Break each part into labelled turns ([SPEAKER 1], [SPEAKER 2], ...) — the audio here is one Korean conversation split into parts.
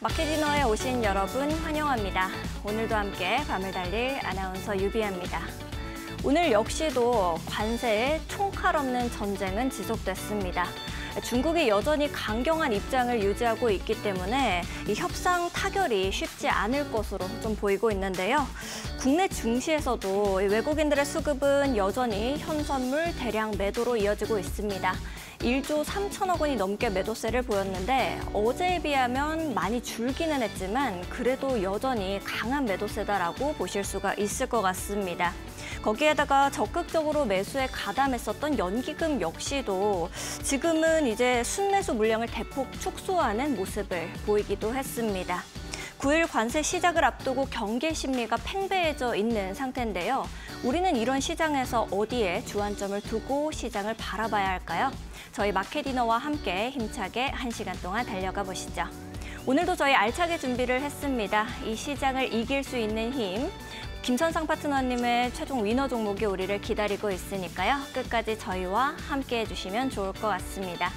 [SPEAKER 1] 마켓디너에 오신 여러분 환영합니다. 오늘도 함께 밤을 달릴 아나운서 유비아입니다. 오늘 역시도 관세의 총칼 없는 전쟁은 지속됐습니다. 중국이 여전히 강경한 입장을 유지하고 있기 때문에 이 협상 타결이 쉽지 않을 것으로 좀 보이고 있는데요. 국내 증시에서도 외국인들의 수급은 여전히 현선물 대량 매도로 이어지고 있습니다. 1조 3천억 원이 넘게 매도세를 보였는데 어제에 비하면 많이 줄기는 했지만 그래도 여전히 강한 매도세다라고 보실 수가 있을 것 같습니다. 거기에다가 적극적으로 매수에 가담했었던 연기금 역시도 지금은 이제 순매수 물량을 대폭 축소하는 모습을 보이기도 했습니다. 9일 관세 시작을 앞두고 경계 심리가 팽배해져 있는 상태인데요. 우리는 이런 시장에서 어디에 주안점을 두고 시장을 바라봐야 할까요? 저희 마켓디너와 함께 힘차게 1시간 동안 달려가 보시죠. 오늘도 저희 알차게 준비를 했습니다. 이 시장을 이길 수 있는 힘, 김선상 파트너님의 최종 위너 종목이 우리를 기다리고 있으니까요. 끝까지 저희와 함께 해주시면 좋을 것 같습니다.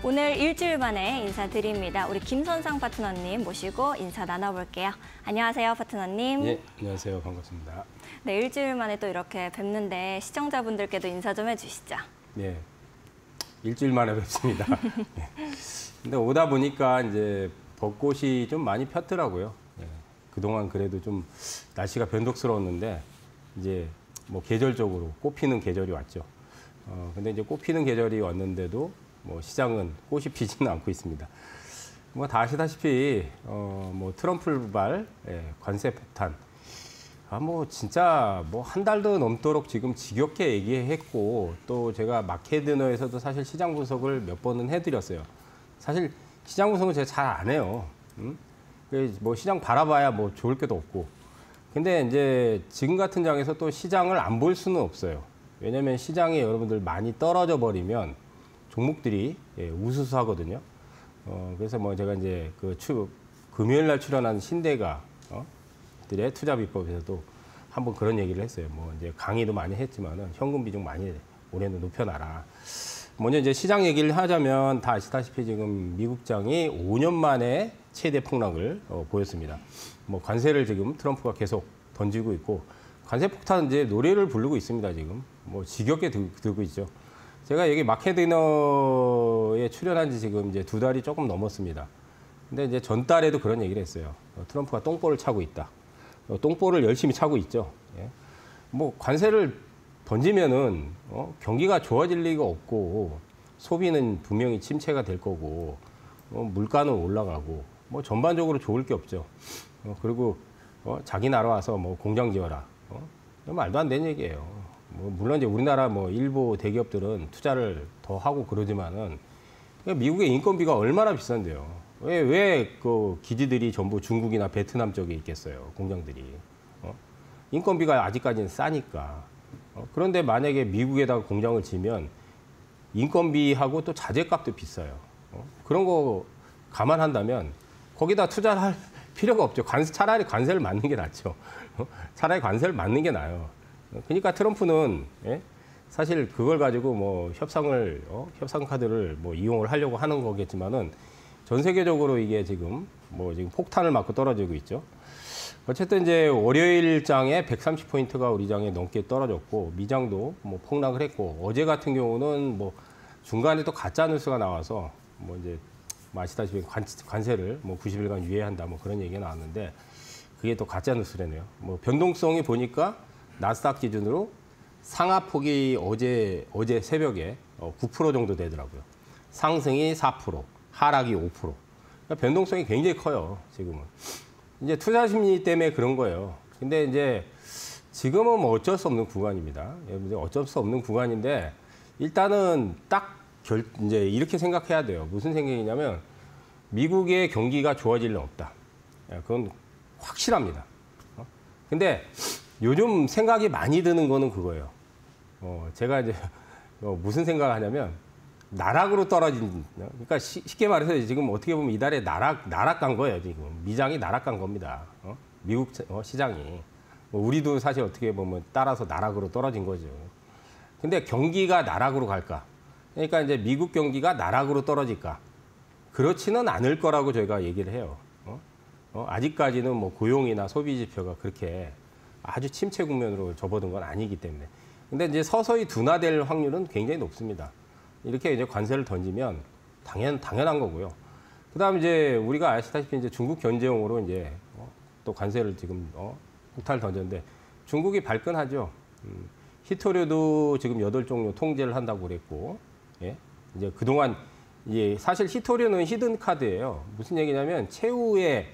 [SPEAKER 1] 오늘 일주일 만에 인사드립니다. 우리 김선상 파트너님 모시고 인사 나눠볼게요. 안녕하세요, 파트너님.
[SPEAKER 2] 네, 안녕하세요. 반갑습니다.
[SPEAKER 1] 네, 일주일 만에 또 이렇게 뵙는데 시청자분들께도 인사 좀 해주시죠.
[SPEAKER 2] 네, 일주일 만에 뵙습니다. 네. 근데 오다 보니까 이제 벚꽃이 좀 많이 폈더라고요. 네. 그동안 그래도 좀 날씨가 변덕스러웠는데 이제 뭐 계절적으로 꽃피는 계절이 왔죠. 근데 이제 꽃피는 계절이 왔는데도 뭐 시장은 꽃이 피지는 않고 있습니다. 뭐 다 아시다시피 뭐 트럼프발 관세 폭탄, 뭐 진짜 뭐 한 달도 넘도록 지금 지겹게 얘기했고, 또 제가 마켓디너에서도 사실 시장 분석을 몇 번은 해드렸어요. 사실 시장 분석은 제가 잘 안 해요. 뭐 시장 바라봐야 뭐 좋을 게도 없고. 근데 이제 지금 같은 장에서 또 시장을 안 볼 수는 없어요. 왜냐면 시장에 여러분들 많이 떨어져 버리면 종목들이 우수수하거든요. 그래서 뭐 제가 이제 금요일 날 출연한 신대가 들의 투자 비법에서도 한번 그런 얘기를 했어요. 뭐 이제 강의도 많이 했지만은 현금 비중 많이 올해는 높여놔라. 먼저 이제 시장 얘기를 하자면 다 아시다시피 지금 미국장이 5년 만에 최대 폭락을 보였습니다. 뭐 관세를 지금 트럼프가 계속 던지고 있고, 관세 폭탄 이제 노래를 부르고 있습니다. 지금 뭐 지겹게 들고 있죠. 제가 여기 마켓디너에 출연한 지 지금 이제 2달이 조금 넘었습니다. 근데 이제 전달에도 그런 얘기를 했어요. 트럼프가 똥볼을 차고 있다. 똥볼을 열심히 차고 있죠. 예. 뭐 관세를 던지면은 경기가 좋아질 리가 없고, 소비는 분명히 침체가 될 거고, 물가는 올라가고, 뭐 전반적으로 좋을 게 없죠. 그리고 자기 나라 와서 뭐 공장 지어라. 말도 안 되는 얘기예요. 뭐 물론 이제 우리나라 뭐 일부 대기업들은 투자를 더 하고 그러지만은 미국의 인건비가 얼마나 비싼데요. 왜 그 기지들이 전부 중국이나 베트남 쪽에 있겠어요, 공장들이. 인건비가 아직까지는 싸니까. 그런데 만약에 미국에다가 공장을 지면 인건비하고 또 자재값도 비싸요. 그런 거 감안한다면 거기다 투자를 할 필요가 없죠. 차라리 관세를 맞는 게 낫죠. 차라리 관세를 맞는 게 나아요. 그러니까 트럼프는 사실 그걸 가지고 뭐 협상 카드를 뭐 이용을 하려고 하는 거겠지만은 전 세계적으로 이게 지금 폭탄을 맞고 떨어지고 있죠. 어쨌든 이제 월요일 장에 130포인트가 우리 장에 넘게 떨어졌고, 미장도 뭐 폭락을 했고, 어제 같은 경우는 뭐 중간에 또 가짜 뉴스가 나와서 뭐 이제 아시다시피 관세를 뭐 90일간 유예한다 뭐 그런 얘기가 나왔는데, 그게 또 가짜 뉴스라네요. 뭐 변동성이 보니까 나스닥 기준으로 상하폭이 어제 새벽에 9% 정도 되더라고요. 상승이 4%, 하락이 5%. 그러니까 변동성이 굉장히 커요, 지금은. 이제 투자 심리 때문에 그런 거예요. 근데 이제 지금은 뭐 어쩔 수 없는 구간입니다. 어쩔 수 없는 구간인데, 일단은 이제 이렇게 생각해야 돼요. 무슨 생각이냐면, 미국의 경기가 좋아질 일 없다. 그건 확실합니다. 근데 요즘 생각이 많이 드는 거는 그거예요. 제가 이제 무슨 생각을 하냐면, 나락으로 떨어진, 그러니까 쉽게 말해서 지금 어떻게 보면 이달에 나락 간 거예요, 지금. 미장이 나락 간 겁니다. 미국 시장이. 우리도 사실 어떻게 보면 따라서 나락으로 떨어진 거죠. 근데 경기가 나락으로 갈까? 그러니까 이제 미국 경기가 나락으로 떨어질까? 그렇지는 않을 거라고 저희가 얘기를 해요. 아직까지는 뭐 고용이나 소비 지표가 그렇게 아주 침체 국면으로 접어든 건 아니기 때문에. 근데 이제 서서히 둔화될 확률은 굉장히 높습니다. 이렇게 이제 관세를 던지면 당연한 거고요. 그다음 이제 우리가 아시다시피 이제 중국 견제용으로 이제 또 관세를 지금 폭탄을 던졌는데 중국이 발끈하죠. 히토류도 지금 8종류 통제를 한다고 그랬고, 예? 이제 그동안 사실 히토류는 히든 카드예요. 무슨 얘기냐면 최후의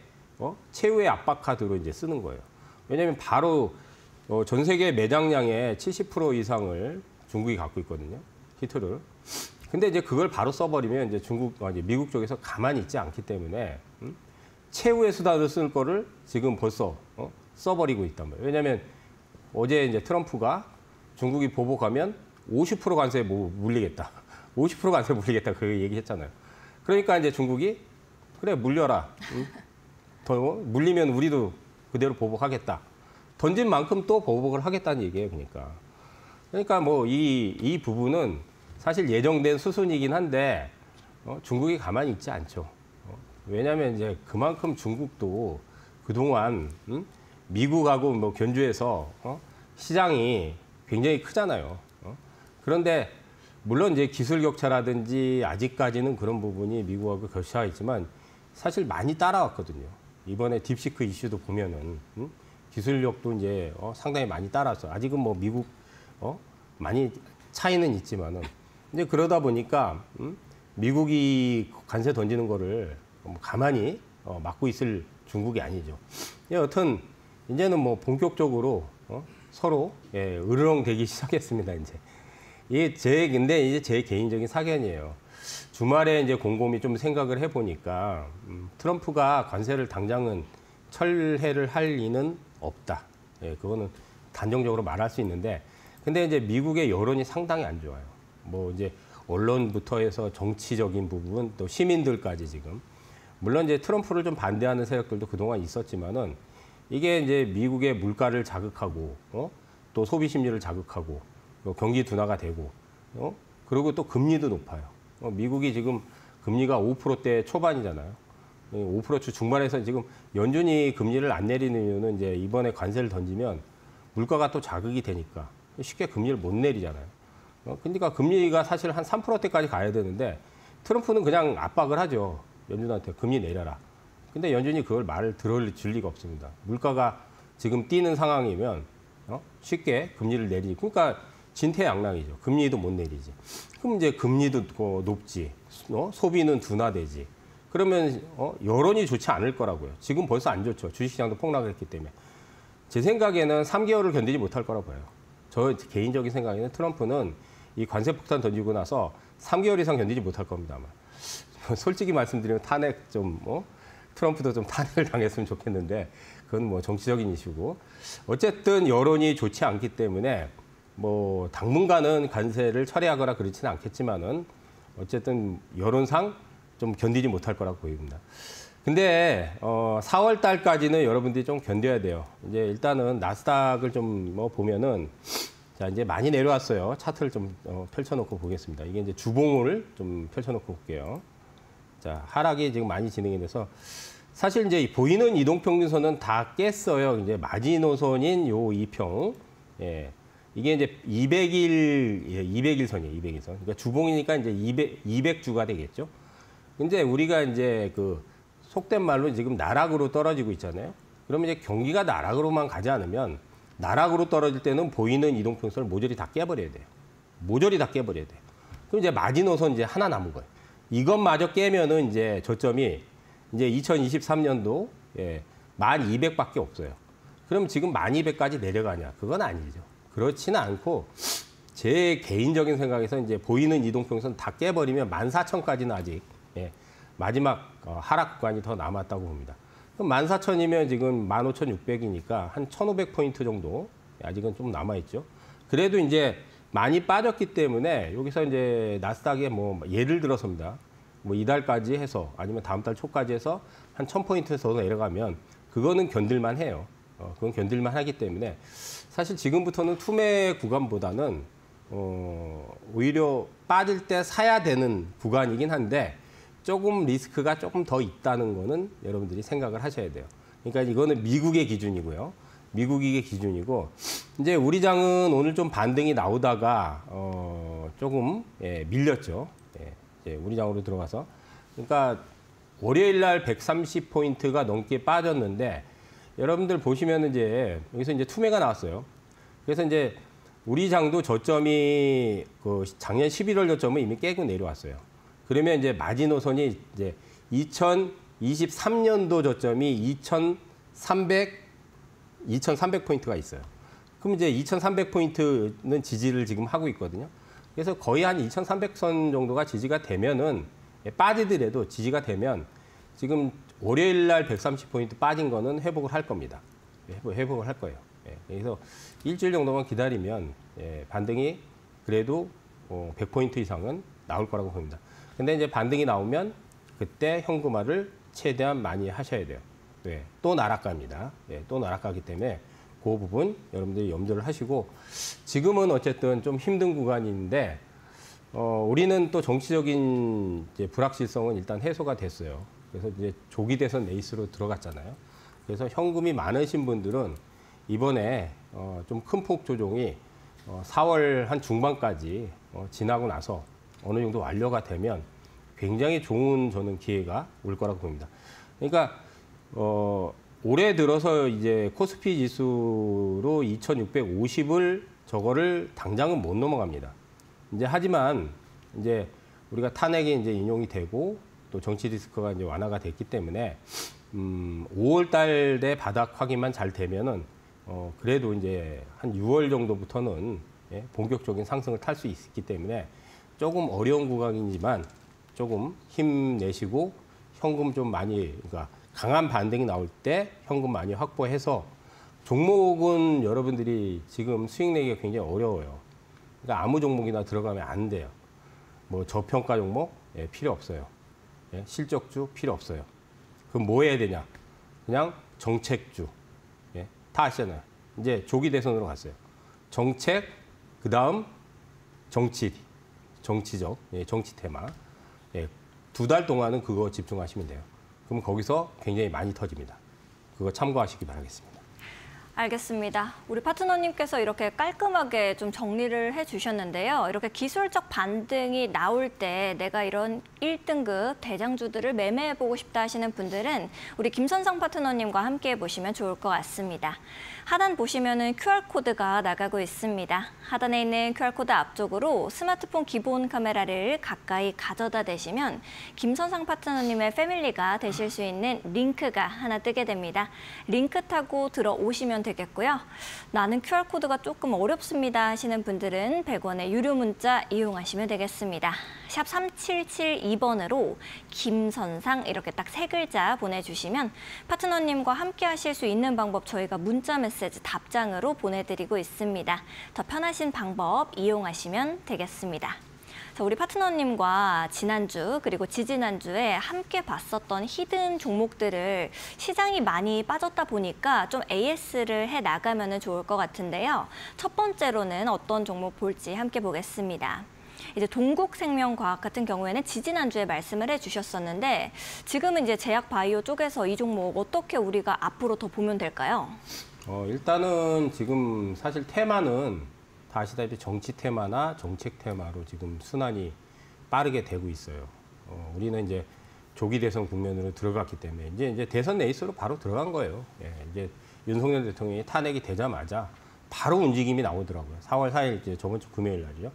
[SPEAKER 2] 압박 카드로 이제 쓰는 거예요. 왜냐하면 바로 전 세계 매장량의 70% 이상을 중국이 갖고 있거든요. 히토를. 근데 이제 그걸 바로 써버리면 이제 미국 쪽에서 가만히 있지 않기 때문에 최후의 수단을 쓸 거를 지금 벌써 써버리고 있단 말이에요. 왜냐하면 어제 이제 트럼프가 중국이 보복하면 50% 관세에 물리겠다. 50% 관세 물리겠다. 그 얘기했잖아요. 그러니까 이제 중국이 그래 물려라. 더 물리면 우리도 그대로 보복하겠다. 던진 만큼 또 보복을 하겠다는 얘기예요. 그러니까 뭐 이 부분은 사실 예정된 수순이긴 한데 중국이 가만히 있지 않죠. 왜냐하면 이제 그만큼 중국도 그동안 미국하고 뭐 견주해서 시장이 굉장히 크잖아요. 그런데 물론 이제 기술 격차라든지 아직까지는 그런 부분이 미국하고 격차가 있지만 사실 많이 따라왔거든요. 이번에 딥시크 이슈도 보면은 기술력도 이제 상당히 많이 따라서 아직은 뭐 미국 많이 차이는 있지만은 이제 그러다 보니까 미국이 관세 던지는 거를 가만히 막고 있을 중국이 아니죠. 여튼 이제는 뭐 본격적으로 서로 으르렁대기 시작했습니다. 근데 이제 제 개인적인 사견이에요. 주말에 이제 곰곰이 좀 생각을 해보니까 트럼프가 관세를 당장은 철회를 할 리는 없다. 그거는 단정적으로 말할 수 있는데, 근데 이제 미국의 여론이 상당히 안 좋아요. 뭐 이제 언론부터 해서 정치적인 부분 또 시민들까지 지금 물론 이제 트럼프를 좀 반대하는 세력들도 그동안 있었지만은 이게 이제 미국의 물가를 자극하고 또 소비 심리를 자극하고 경기 둔화가 되고 그리고 또 금리도 높아요. 미국이 지금 금리가 5%대 초반이잖아요. 5% 중반에서 지금 연준이 금리를 안 내리는 이유는 이제 이번에 관세를 던지면 물가가 또 자극이 되니까 쉽게 금리를 못 내리잖아요. 그러니까 금리가 사실 한 3%대까지 가야 되는데 트럼프는 그냥 압박을 하죠. 연준한테 금리 내려라. 근데 연준이 그걸 말을 들어줄 리가 없습니다. 물가가 지금 뛰는 상황이면 쉽게 금리를 내리지. 그러니까 진퇴양난이죠. 금리도 못 내리지. 그럼 이제 금리도 높지. 소비는 둔화되지. 그러면 여론이 좋지 않을 거라고요. 지금 벌써 안 좋죠. 주식시장도 폭락을 했기 때문에. 제 생각에는 3개월을 견디지 못할 거라고 봐요. 저 개인적인 생각에는 트럼프는 이 관세 폭탄 던지고 나서 3개월 이상 견디지 못할 겁니다. 아마. 솔직히 말씀드리면 트럼프도 좀 탄핵을 당했으면 좋겠는데 그건 뭐 정치적인 이슈고. 어쨌든 여론이 좋지 않기 때문에 뭐 당분간은 관세를 철회하거나 그렇지는 않겠지만은 어쨌든 여론상 좀 견디지 못할 거라고 보입니다. 근데 4월 달까지는 여러분들이 좀 견뎌야 돼요. 이제 일단은 나스닥을 좀 보면은 자 이제 많이 내려왔어요. 차트를 좀 펼쳐놓고 보겠습니다. 이게 이제 주봉을 좀 펼쳐놓고 볼게요. 자 하락이 지금 많이 진행이 돼서 사실 이제 보이는 이동평균선은 다 깼어요. 이제 마지노선인 요 2평. 예. 이게 이제 200일 선이에요. 200일 선. 그러니까 주봉이니까 이제 200주가 되겠죠. 근데 우리가 이제 그 속된 말로 지금 나락으로 떨어지고 있잖아요. 그러면 이제 경기가 나락으로만 가지 않으면 나락으로 떨어질 때는 보이는 이동평선을 모조리 다 깨버려야 돼요. 모조리 다 깨버려야 돼요. 그럼 이제 마지노선 이제 하나 남은 거예요. 이것마저 깨면은 이제 저점이 이제 2023년도 1200밖에 없어요. 그럼 지금 1200까지 내려가냐? 그건 아니죠. 그렇지는 않고 제 개인적인 생각에서 이제 보이는 이동평선 다 깨버리면 14,000까지는 아직 마지막 하락 구간이 더 남았다고 봅니다. 그럼 14,000이면 지금 15,600이니까 한 1,500포인트 정도 아직은 좀 남아있죠. 그래도 이제 많이 빠졌기 때문에 여기서 이제 나스닥에 뭐 예를 들어서입니다. 뭐 이달까지 해서 아니면 다음 달 초까지 해서 한 1,000포인트에서 내려가면 그거는 견딜만 해요. 그건 견딜만 하기 때문에 사실 지금부터는 투매 구간보다는 오히려 빠질 때 사야 되는 구간이긴 한데 조금 리스크가 조금 더 있다는 거는 여러분들이 생각을 하셔야 돼요. 그러니까 이거는 미국의 기준이고요. 미국의 기준이고 이제 우리 장은 오늘 좀 반등이 나오다가 조금 밀렸죠. 이제 우리 장으로 들어가서 그러니까 월요일 날 130포인트가 넘게 빠졌는데 여러분들 보시면 이제 여기서 이제 투매가 나왔어요. 그래서 이제 우리 장도 저점이 그 작년 11월 저점을 이미 깨고 내려왔어요. 그러면 이제 마지노선이 이제 2023년도 저점이 2,300포인트가 있어요. 그럼 이제 2,300포인트는 지지를 지금 하고 있거든요. 그래서 거의 한 2,300선 정도가 지지가 되면은 빠지더라도 지지가 되면 지금 월요일 날 130포인트 빠진 거는 회복을 할 겁니다. 회복을 할 거예요. 그래서 일주일 정도만 기다리면 반등이 그래도 100포인트 이상은 나올 거라고 봅니다. 근데 이제 반등이 나오면 그때 현금화를 최대한 많이 하셔야 돼요. 또 나락갑니다. 또 나락가기 때문에 그 부분 여러분들이 염두를 하시고 지금은 어쨌든 좀 힘든 구간인데 우리는 또 정치적인 이제 불확실성은 일단 해소가 됐어요. 그래서 이제 조기 대선 레이스로 들어갔잖아요. 그래서 현금이 많으신 분들은 이번에 좀 큰 폭 조정이 4월 한 중반까지 지나고 나서 어느 정도 완료가 되면 굉장히 좋은 저는 기회가 올 거라고 봅니다. 그러니까 올해 들어서 이제 코스피 지수로 2,650을 저거를 당장은 못 넘어갑니다. 이제 하지만 이제 우리가 탄핵이 이제 인용이 되고 또 정치 리스크가 이제 완화가 됐기 때문에 5월 달에 바닥 확인만 잘 되면은 그래도 이제 한 6월 정도부터는 본격적인 상승을 탈 수 있기 때문에 조금 어려운 구간이지만 조금 힘내시고 현금 좀 많이 그러니까 강한 반등이 나올 때 현금 많이 확보해서 종목은 여러분들이 지금 수익 내기가 굉장히 어려워요. 그러니까 아무 종목이나 들어가면 안 돼요. 뭐 저평가 종목 필요 없어요. 실적주 필요 없어요. 그럼 뭐 해야 되냐? 그냥 정책주. 다 아시잖아요. 이제 조기 대선으로 갔어요. 정책, 그 다음 정치적, 정치 테마. 2달 동안은 그거 집중하시면 돼요. 그럼 거기서 굉장히 많이 터집니다. 그거 참고하시기 바라겠습니다.
[SPEAKER 1] 알겠습니다. 우리 파트너님께서 이렇게 깔끔하게 좀 정리를 해주셨는데요. 이렇게 기술적 반등이 나올 때 내가 이런 1등급 대장주들을 매매해보고 싶다 하시는 분들은 우리 김선상 파트너님과 함께 해보시면 좋을 것 같습니다. 하단 보시면은 QR코드가 나가고 있습니다. 하단에 있는 QR코드 앞쪽으로 스마트폰 기본 카메라를 가까이 가져다 대시면 김선상 파트너님의 패밀리가 되실 수 있는 링크가 하나 뜨게 됩니다. 링크 타고 들어오시면 되겠고요. 나는 QR코드가 조금 어렵습니다 하시는 분들은 100원의 유료 문자 이용하시면 되겠습니다. 샵 3772번으로 김선상 이렇게 딱 3글자 보내주시면 파트너님과 함께 하실 수 있는 방법 저희가 문자 메시지 답장으로 보내드리고 있습니다. 더 편하신 방법 이용하시면 되겠습니다. 자, 우리 파트너님과 지난주 그리고 지지난주에 함께 봤었던 히든 종목들을 시장이 많이 빠졌다 보니까 좀 AS를 해 나가면 좋을 것 같은데요. 첫 번째로는 어떤 종목 볼지 함께 보겠습니다. 이제 동국생명과학 같은 경우에는 지지난주에 말씀을 해주셨었는데 지금은 이제 제약바이오 쪽에서 이 종목 어떻게 우리가 앞으로 더 보면 될까요?
[SPEAKER 2] 일단은 지금 사실 테마는 다 아시다시피 정치 테마나 정책 테마로 지금 순환이 빠르게 되고 있어요. 우리는 이제 조기 대선 국면으로 들어갔기 때문에 이제 대선 레이스로 바로 들어간 거예요. 이제 윤석열 대통령이 탄핵이 되자마자 바로 움직임이 나오더라고요. 4월 4일 이제 저번 주 금요일 날이죠.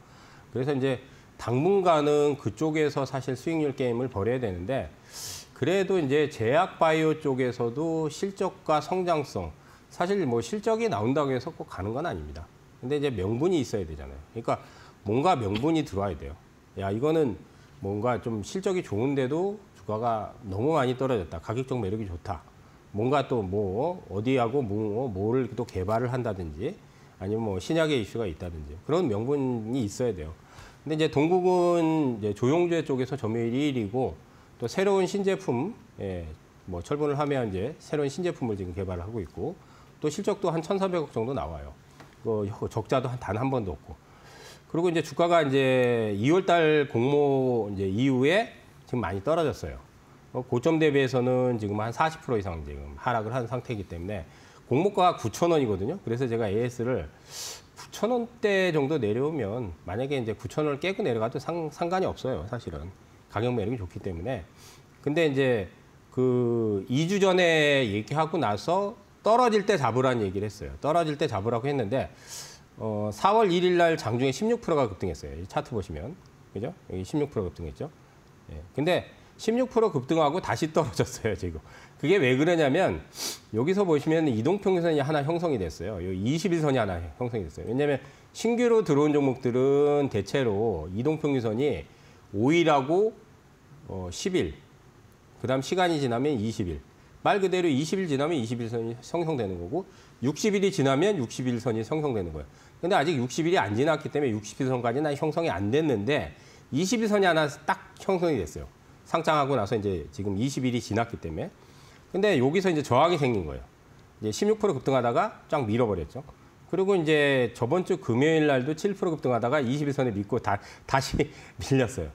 [SPEAKER 2] 그래서 이제 당분간은 그쪽에서 사실 수익률 게임을 벌여야 되는데 그래도 이제 제약바이오 쪽에서도 실적과 성장성 사실 뭐 실적이 나온다고 해서 꼭 가는 건 아닙니다. 근데 이제 명분이 있어야 되잖아요. 그러니까 뭔가 명분이 들어와야 돼요. 야, 이거는 뭔가 좀 실적이 좋은데도 주가가 너무 많이 떨어졌다. 가격적 매력이 좋다. 뭔가 또 뭐 어디하고 뭐를 또 개발을 한다든지 아니면 뭐 신약의 이슈가 있다든지 그런 명분이 있어야 돼요. 근데 이제 동국은 이제 조용주의 쪽에서 점유율이 1위고 또 새로운 신제품, 뭐 철분을 하면 이제 새로운 신제품을 지금 개발을 하고 있고 또 실적도 한 1,400억 정도 나와요. 적자도 단 한 번도 없고. 그리고 이제 주가가 이제 2월 달 공모 이제 이후에 지금 많이 떨어졌어요. 고점 대비해서는 지금 한 40% 이상 지금 하락을 한 상태이기 때문에 공모가가 9,000원이거든요. 그래서 제가 AS를 9,000원대 정도 내려오면 만약에 이제 9,000원을 깨고 내려가도 상관이 없어요. 사실은 가격 매력이 좋기 때문에. 근데 이제 그 2주 전에 얘기하고 나서 떨어질 때 잡으라는 얘기를 했어요. 떨어질 때 잡으라고 했는데 4월 1일 날 장중에 16%가 급등했어요. 이 차트 보시면. 그죠? 여기 16% 급등했죠. 예. 근데 16% 급등하고 다시 떨어졌어요, 지금. 그게 왜 그러냐면 여기서 보시면 이동평균선이 하나 형성이 됐어요. 여기 21선이 하나 형성이 됐어요. 왜냐하면 신규로 들어온 종목들은 대체로 이동평균선이 5일하고 10일, 그 다음 시간이 지나면 20일. 말 그대로 20일 지나면 21선이 형성되는 거고 60일이 지나면 61선이 형성되는 거예요. 근데 아직 60일이 안 지났기 때문에 61선까지는 형성이 안 됐는데 21선이 하나 딱 형성이 됐어요. 상장하고 나서 이제 지금 20일이 지났기 때문에. 근데 여기서 이제 저항이 생긴 거예요. 이제 16% 급등하다가 쫙 밀어버렸죠. 그리고 이제 저번 주 금요일 날도 7% 급등하다가 21선에 믿고 다시 밀렸어요.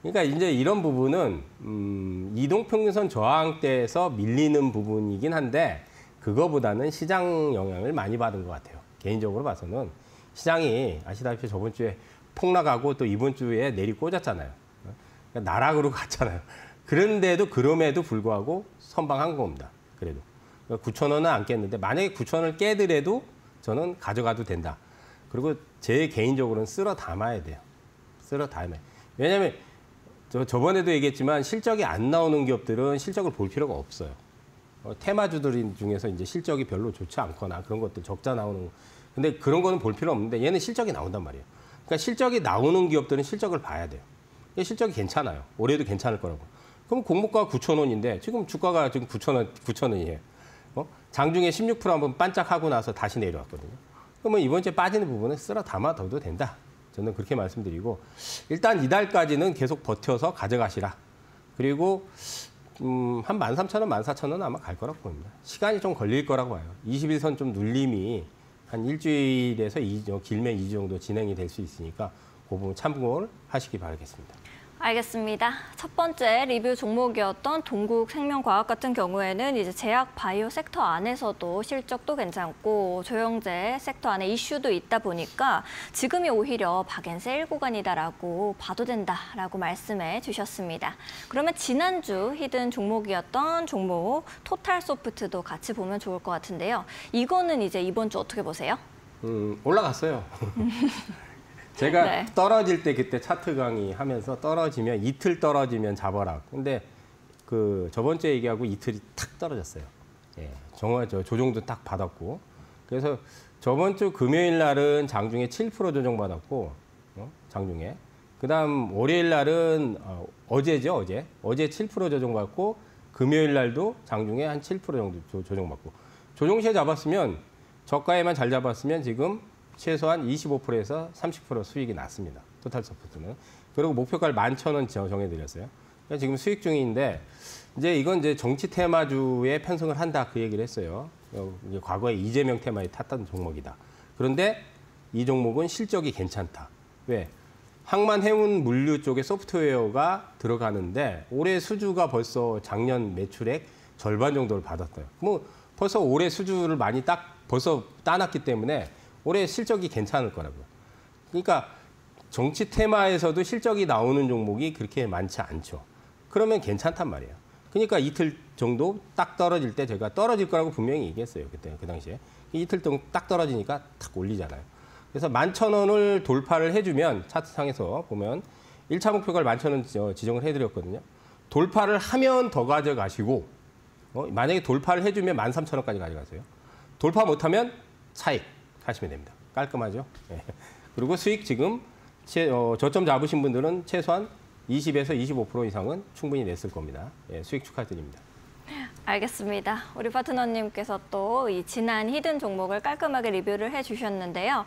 [SPEAKER 2] 그러니까 이제 이런 부분은 이동평균선 저항대에서 밀리는 부분이긴 한데 그거보다는 시장 영향을 많이 받은 것 같아요. 개인적으로 봐서는 시장이 아시다시피 저번 주에 폭락하고 또 이번 주에 내리 꽂았잖아요. 그러니까 나락으로 갔잖아요. 그런데도 그럼에도 불구하고 선방한 겁니다. 그래도 9,000원은 안 깼는데 만약에 9,000원을 깨더라도 저는 가져가도 된다. 그리고 제 개인적으로는 쓸어 담아야 돼요. 쓸어 담아야. 왜냐하면 저번에도 얘기했지만 실적이 안 나오는 기업들은 실적을 볼 필요가 없어요. 테마주들 중에서 이제 실적이 별로 좋지 않거나 그런 것들 적자 나오는 거. 근데 그런 거는 볼 필요 없는데 얘는 실적이 나온단 말이에요. 그러니까 실적이 나오는 기업들은 실적을 봐야 돼요. 실적이 괜찮아요. 올해도 괜찮을 거라고. 그럼 공모가가 9,000원인데 지금 주가가 지금 9,000원이에요. 장중에 16% 한번 반짝하고 나서 다시 내려왔거든요. 그러면 이번 주에 빠지는 부분은 쓸어 담아둬도 된다. 저는 그렇게 말씀드리고 일단 이달까지는 계속 버텨서 가져가시라. 그리고 한 13,000원, 14,000원 아마 갈 거라고 봅니다. 시간이 좀 걸릴 거라고 봐요. 21선 좀 눌림이 한 일주일에서 길면 2주 정도 진행이 될 수 있으니까 그 부분 참고를 하시기 바라겠습니다.
[SPEAKER 1] 알겠습니다. 첫 번째 리뷰 종목이었던 동국생명과학 같은 경우에는 이제 제약 바이오 섹터 안에서도 실적도 괜찮고 조영제 섹터 안에 이슈도 있다 보니까 지금이 오히려 박앤세일 구간이다라고 봐도 된다라고 말씀해 주셨습니다. 그러면 지난주 히든 종목이었던 종목 토탈소프트도 같이 보면 좋을 것 같은데요. 이거는 이제 이번 주 어떻게 보세요?
[SPEAKER 2] 올라갔어요. 제가
[SPEAKER 1] 네.
[SPEAKER 2] 떨어질 때 그때 차트 강의 하면서 떨어지면 이틀 떨어지면 잡아라. 근데 그 저번 주에 얘기하고 이틀이 탁 떨어졌어요. 예, 정말 조정도 딱 받았고. 그래서 저번 주 금요일 날은 장중에 7% 조정받았고, 장중에. 그다음 월요일 날은 어제죠, 어제 7% 조정받고 금요일 날도 장중에 한 7% 정도 조정받고. 조정시에 잡았으면 저가에만 잘 잡았으면 지금 최소한 25%에서 30% 수익이 났습니다. 토탈소프트는. 그리고 목표가를 11,000원 정해드렸어요. 그러니까 지금 수익 중인데 이제 이건 이제 정치 테마주에 편성을 한다 그 얘기를 했어요. 이제 과거에 이재명 테마에 탔던 종목이다. 그런데 이 종목은 실적이 괜찮다. 왜? 항만 해운 물류 쪽에 소프트웨어가 들어가는데 올해 수주가 벌써 작년 매출액 절반 정도를 받았어요. 뭐 벌써 올해 수주를 많이 벌써 따놨기 때문에 올해 실적이 괜찮을 거라고요. 그러니까 정치 테마에서도 실적이 나오는 종목이 그렇게 많지 않죠. 그러면 괜찮단 말이에요. 그러니까 이틀 정도 딱 떨어질 때 제가 떨어질 거라고 분명히 얘기했어요. 그때 그 당시에. 이틀 정도 딱 떨어지니까 탁 올리잖아요. 그래서 11,000원을 돌파를 해주면 차트상에서 보면 1차 목표가를 11,000원 지정을 해드렸거든요. 돌파를 하면 더 가져가시고 만약에 돌파를 해주면 13,000원까지 가져가세요. 돌파 못하면 차익 하시면 됩니다. 깔끔하죠? 네. 그리고 수익 지금 저점 잡으신 분들은 최소한 20에서 25% 이상은 충분히 냈을 겁니다. 예, 수익 축하드립니다.
[SPEAKER 1] 알겠습니다. 우리 파트너님께서 또 이 지난 히든 종목을 깔끔하게 리뷰를 해주셨는데요.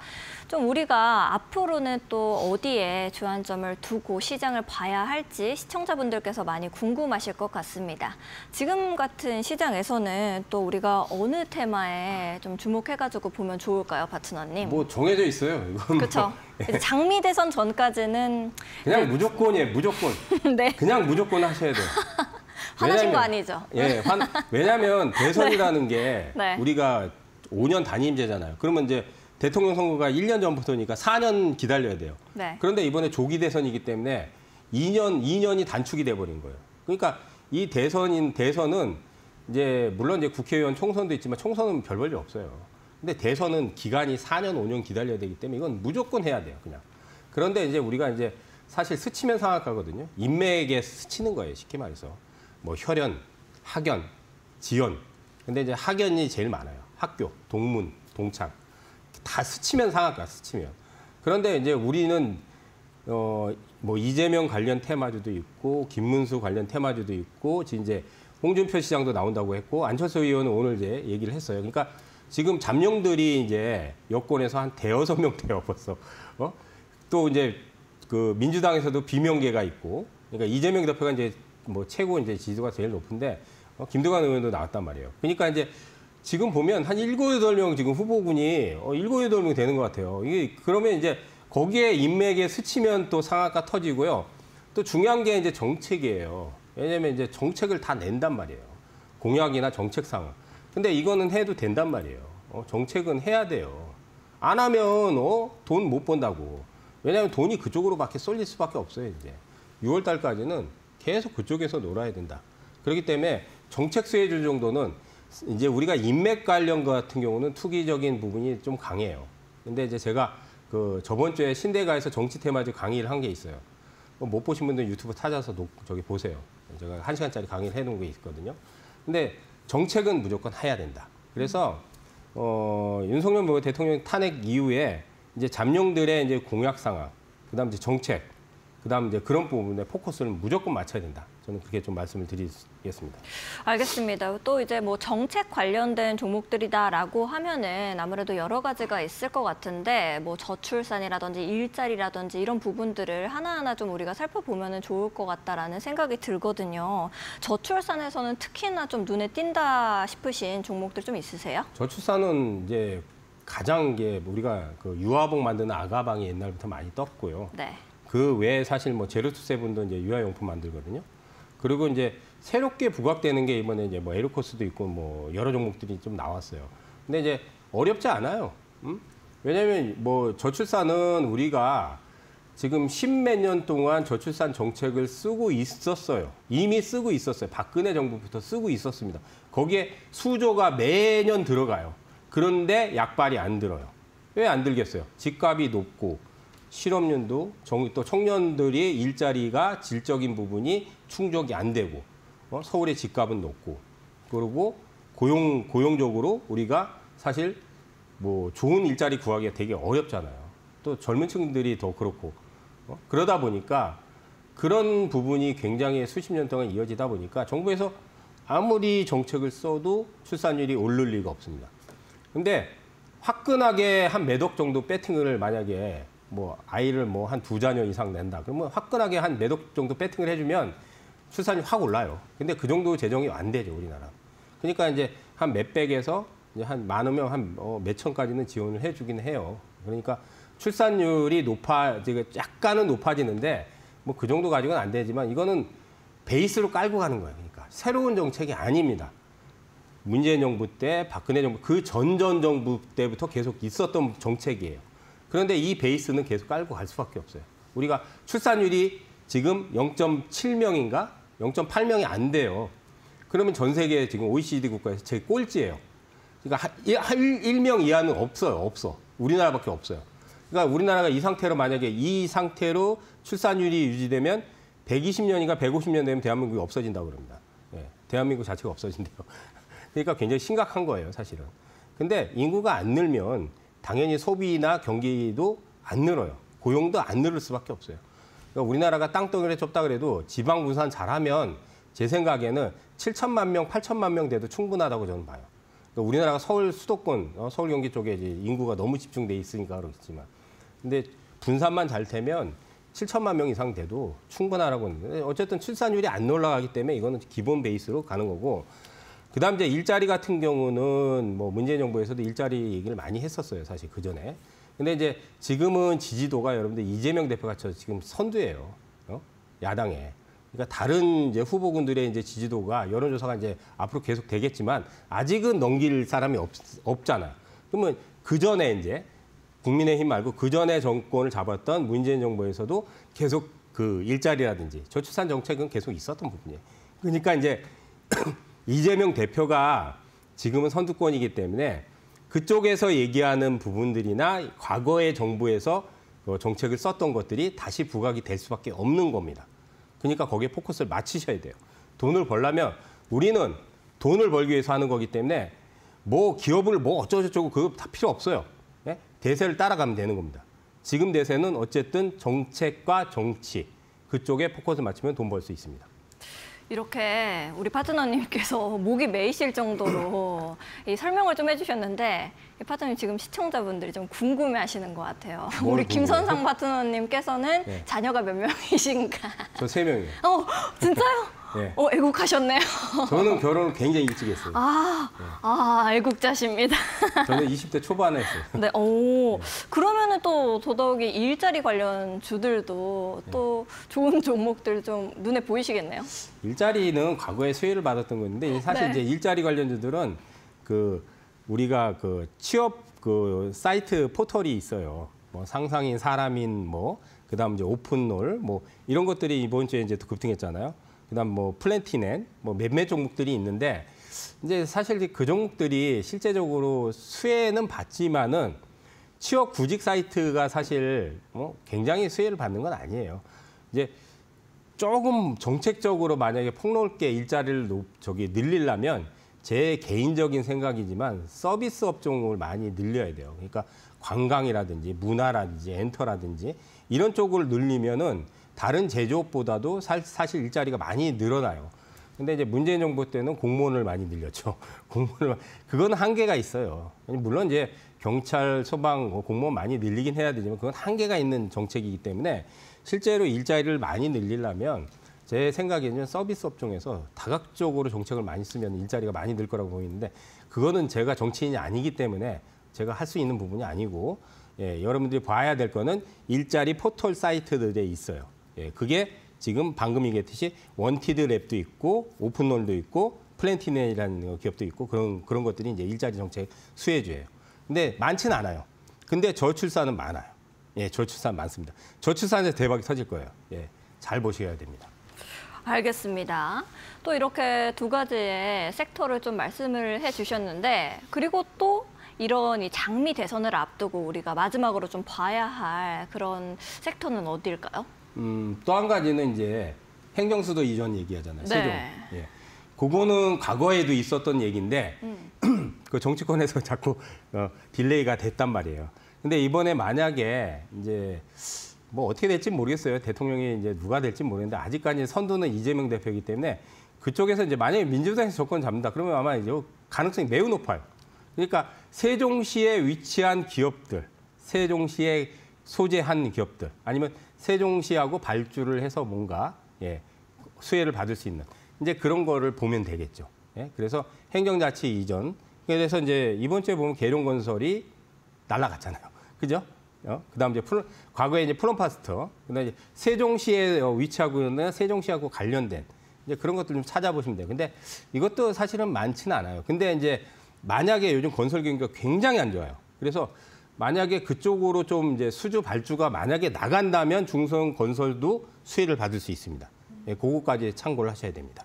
[SPEAKER 1] 좀 우리가 앞으로는 또 어디에 주안점을 두고 시장을 봐야 할지 시청자분들께서 많이 궁금하실 것 같습니다. 지금 같은 시장에서는 또 우리가 어느 테마에 좀 주목해가지고 보면 좋을까요, 파트너님?
[SPEAKER 2] 뭐 정해져 있어요. 이건
[SPEAKER 1] 그렇죠.
[SPEAKER 2] 뭐,
[SPEAKER 1] 장미 대선 전까지는
[SPEAKER 2] 그냥 무조건이에요. 무조건.
[SPEAKER 1] 네.
[SPEAKER 2] 그냥 무조건 하셔야 돼요.
[SPEAKER 1] 화나신 거 아니죠?
[SPEAKER 2] 예, 왜냐하면 대선이라는 게
[SPEAKER 1] 네.
[SPEAKER 2] 우리가 5년 단임제잖아요. 그러면 이제 대통령 선거가 1년 전부터니까 4년 기다려야 돼요.
[SPEAKER 1] 네.
[SPEAKER 2] 그런데 이번에 조기 대선이기 때문에 2년이 단축이 돼버린 거예요. 그러니까 이 대선은 이제 물론 이제 국회의원 총선도 있지만 총선은 별 볼일 없어요. 근데 대선은 기간이 4년, 5년 기다려야 되기 때문에 이건 무조건 해야 돼요, 그냥. 그런데 이제 우리가 이제 사실 스치면 상악하거든요. 인맥에 스치는 거예요, 쉽게 말해서. 뭐 혈연, 학연, 지연. 근데 이제 학연이 제일 많아요. 학교, 동문, 동창. 다 스치면 상악가, 스치면. 그런데 이제 우리는 뭐 이재명 관련 테마주도 있고 김문수 관련 테마주도 있고 이제 홍준표 시장도 나온다고 했고 안철수 의원은 오늘 이제 얘기를 했어요. 그러니까 지금 잠룡들이 이제 여권에서 한 대여섯 명 돼요, 벌써. 또 이제 그 민주당에서도 비명계가 있고, 그러니까 이재명 대표가 이제 뭐 최고 이제 지지도가 제일 높은데 김두관 의원도 나왔단 말이에요. 그러니까 이제 지금 보면 한 7, 8명 지금 후보군이 7, 8명 되는 것 같아요. 이게 그러면 이제 거기에 인맥에 스치면 또 상악가 터지고요. 또 중요한 게 이제 정책이에요. 왜냐면 이제 정책을 다 낸단 말이에요. 공약이나 정책 상황. 근데 이거는 해도 된단 말이에요. 정책은 해야 돼요. 안 하면 돈 못 번다고. 왜냐하면 돈이 그쪽으로밖에 쏠릴 수밖에 없어요. 이제 6월 달까지는 계속 그쪽에서 놀아야 된다. 그렇기 때문에 정책 수혜주 정도는 이제 우리가 인맥 관련 것 같은 경우는 투기적인 부분이 좀 강해요. 근데 이제 제가 그 저번 주에 신대가에서 정치 테마주 강의를 한 게 있어요. 못 보신 분들 유튜브 찾아서 저기 보세요. 제가 1시간짜리 강의를 해놓은 게 있거든요. 근데 정책은 무조건 해야 된다. 그래서 윤석열 대통령 탄핵 이후에 이제 잠룡들의 이제 공약 상황, 그다음 이제 정책, 그다음 이제 그런 부분에 포커스를 무조건 맞춰야 된다. 저는 그렇게 좀 말씀을 드리겠습니다.
[SPEAKER 1] 알겠습니다. 또 이제 뭐 정책 관련된 종목들이다라고 하면은 아무래도 여러 가지가 있을 것 같은데 뭐 저출산이라든지 일자리라든지 이런 부분들을 하나하나 좀 우리가 살펴보면은 좋을 것 같다라는 생각이 들거든요. 저출산에서는 특히나 좀 눈에 띈다 싶으신 종목들 좀 있으세요?
[SPEAKER 2] 저출산은 이제 가장 게 우리가 그 유아복 만드는 아가방이 옛날부터 많이 떴고요.
[SPEAKER 1] 네.
[SPEAKER 2] 그 외에 사실 뭐 제로투세븐도 이제 유아용품 만들거든요. 그리고 이제 새롭게 부각되는 게 이번에 이제 뭐 에르코스도 있고 뭐 여러 종목들이 좀 나왔어요. 근데 이제 어렵지 않아요. 왜냐하면 뭐 저출산은 우리가 지금 10몇 년 동안 저출산 정책을 쓰고 있었어요. 이미 쓰고 있었어요. 박근혜 정부부터 쓰고 있었습니다. 거기에 수조가 매년 들어가요. 그런데 약발이 안 들어요. 왜 안 들겠어요? 집값이 높고 실업률도 또 청년들이 일자리가 질적인 부분이 충족이 안 되고 서울의 집값은 높고 그리고 고용적으로 우리가 사실 뭐 좋은 일자리 구하기가 되게 어렵잖아요. 또 젊은 층들이 더 그렇고 그러다 보니까 그런 부분이 굉장히 수십 년 동안 이어지다 보니까 정부에서 아무리 정책을 써도 출산율이 오를 리가 없습니다. 근데 화끈하게 한 몇 억 정도 배팅을 만약에 뭐 아이를 뭐 한 2자녀 이상 낸다. 그러면 화끈하게 한 몇 억 정도 배팅을 해주면 출산율이 확 올라요. 근데 그 정도 재정이 안 되죠, 우리나라. 그러니까 이제 한 몇백에서 이제 한 많으면 한 몇천까지는 지원을 해주긴 해요. 그러니까 출산율이 약간은 높아지는데 뭐 그 정도 가지고는 안 되지만 이거는 베이스로 깔고 가는 거예요. 그러니까 새로운 정책이 아닙니다. 문재인 정부 때, 박근혜 정부, 그 전전 정부 때부터 계속 있었던 정책이에요. 그런데 이 베이스는 계속 깔고 갈 수밖에 없어요. 우리가 출산율이 지금 0.7명인가? 0.8명이 안 돼요. 그러면 전 세계 지금 OECD 국가에서 제일 꼴찌예요. 그러니까 1명 이하는 없어. 우리나라밖에 없어요. 그러니까 우리나라가 이 상태로 만약에 이 상태로 출산율이 유지되면 120년인가 150년 되면 대한민국이 없어진다고 그럽니다. 예, 대한민국 자체가 없어진대요. 그러니까 굉장히 심각한 거예요, 사실은. 근데 인구가 안 늘면 당연히 소비나 경기도 안 늘어요. 고용도 안 늘을 수밖에 없어요. 그러니까 우리나라가 땅덩이를 좁다 그래도 지방 분산 잘하면 제 생각에는 7천만 명, 8천만 명 돼도 충분하다고 저는 봐요. 그러니까 우리나라가 서울 수도권, 서울 경기 쪽에 이제 인구가 너무 집중돼 있으니까 그렇지만, 근데 분산만 잘 되면 7천만 명 이상 돼도 충분하라고 하는데 어쨌든 출산율이 안 올라가기 때문에 이거는 기본 베이스로 가는 거고, 그다음 이제 일자리 같은 경우는 뭐 문재인 정부에서도 일자리 얘기를 많이 했었어요, 사실 그 전에. 근데 이제 지금은 지지도가 여러분들 이재명 대표가 지금 선두예요, 야당에. 그러니까 다른 이제 후보군들의 이제 지지도가 여론조사가 이제 앞으로 계속 되겠지만 아직은 넘길 사람이 없잖아요. 그러면 그 전에 이제 국민의힘 말고 그 전에 정권을 잡았던 문재인 정부에서도 계속 그 일자리라든지 저출산 정책은 계속 있었던 부분이에요. 그러니까 이제 이재명 대표가 지금은 선두권이기 때문에 그쪽에서 얘기하는 부분들이나 과거의 정부에서 정책을 썼던 것들이 다시 부각이 될 수밖에 없는 겁니다. 그러니까 거기에 포커스를 맞추셔야 돼요. 돈을 벌려면 우리는 돈을 벌기 위해서 하는 거기 때문에 뭐 기업을 뭐 어쩌고저쩌고 그거 다 필요 없어요. 예? 대세를 따라가면 되는 겁니다. 지금 대세는 어쨌든 정책과 정치 그쪽에 포커스 맞추면 돈 벌 수 있습니다.
[SPEAKER 1] 이렇게 우리 파트너님께서 목이 메이실 정도로 이 설명을 좀 해주셨는데 이 파트너님 지금 시청자분들이 좀 궁금해하시는 것 같아요. 우리 김선상 파트너님께서는
[SPEAKER 2] 네.
[SPEAKER 1] 자녀가 몇 명이신가?
[SPEAKER 2] 저 3명이에요.
[SPEAKER 1] 진짜요?
[SPEAKER 2] 네.
[SPEAKER 1] 애국하셨네요.
[SPEAKER 2] 저는 결혼을 굉장히 일찍 했어요.
[SPEAKER 1] 애국자십니다.
[SPEAKER 2] 저는 20대 초반에 했어요.
[SPEAKER 1] 네, 그러면은 또 더더욱이 일자리 관련 주들도 또 좋은 종목들 좀 눈에 보이시겠네요.
[SPEAKER 2] 일자리는 과거에 수혜를 받았던 건데 사실
[SPEAKER 1] 네.
[SPEAKER 2] 이제 일자리 관련주들은 그 우리가 그 취업 그 사이트 포털이 있어요. 뭐 상상인, 사람인, 뭐 그다음 이제 오픈롤, 뭐 이런 것들이 이번 주에 이제 급등했잖아요. 그다음 뭐 플랜티넷, 뭐 몇몇 종목들이 있는데 이제 사실 그 종목들이 실제적으로 수혜는 받지만은 취업 구직 사이트가 사실 굉장히 수혜를 받는 건 아니에요. 이제 조금 정책적으로 만약에 폭넓게 일자리를 늘리려면 제 개인적인 생각이지만 서비스 업종을 많이 늘려야 돼요. 그러니까 관광이라든지 문화라든지 엔터라든지 이런 쪽을 늘리면은 다른 제조업보다도 사실 일자리가 많이 늘어나요. 근데 이제 문재인 정부 때는 공무원을 많이 늘렸죠. 그건 한계가 있어요. 물론 이제 경찰, 소방, 공무원 많이 늘리긴 해야 되지만 그건 한계가 있는 정책이기 때문에 실제로 일자리를 많이 늘리려면 제 생각에는 서비스 업종에서 다각적으로 정책을 많이 쓰면 일자리가 많이 늘 거라고 보이는데 그거는 제가 정치인이 아니기 때문에 제가 할 수 있는 부분이 아니고 여러분들이 봐야 될 거는 일자리 포털 사이트들에 있어요. 그게 지금 방금 얘기했듯이 원티드 랩도 있고 오픈롤도 있고 플랜티넷이라는 기업도 있고 그런 것들이 이제 일자리 정책 수혜주예요. 근데 많지는 않아요. 근데 저출산은 많아요. 저출산 많습니다. 저출산에서 대박이 터질 거예요. 잘 보셔야 됩니다.
[SPEAKER 1] 알겠습니다. 또 이렇게 두 가지의 섹터를 좀 말씀을 해주셨는데 그리고 또 이런 이 장미 대선을 앞두고 우리가 마지막으로 좀 봐야 할 그런 섹터는 어디일까요?
[SPEAKER 2] 또 한 가지는 이제 행정수도 이전 얘기하잖아요. 세종.
[SPEAKER 1] 네.
[SPEAKER 2] 그거는 과거에도 있었던 얘기인데 그 정치권에서 자꾸 딜레이가 됐단 말이에요. 근데 이번에 만약에 이제 뭐 어떻게 될지 모르겠어요. 대통령이 이제 누가 될지 모르겠는데 아직까지 선두는 이재명 대표이기 때문에 그쪽에서 이제 만약에 민주당에서 정권 잡는다 그러면 아마 이제 가능성이 매우 높아요. 그러니까 세종시에 위치한 기업들, 세종시에 소재한 기업들 아니면 세종시하고 발주를 해서 뭔가 수혜를 받을 수 있는 이제 그런 거를 보면 되겠죠. 그래서 행정자치 이전. 그래서 이제 이번 주에 보면 계룡건설이 날아갔잖아요. 그죠? 그다음 이제 과거에 이제 프롬파스터. 그다음 이제 세종시에 위치하고 있는 세종시하고 관련된 이제 그런 것들 좀 찾아보시면 돼요. 근데 이것도 사실은 많지는 않아요. 근데 이제 만약에 요즘 건설 경기가 굉장히 안 좋아요. 그래서 만약에 그쪽으로 좀 이제 수주 발주가 만약에 나간다면 중성 건설도 수혜를 받을 수 있습니다. 그거까지 참고를 하셔야 됩니다.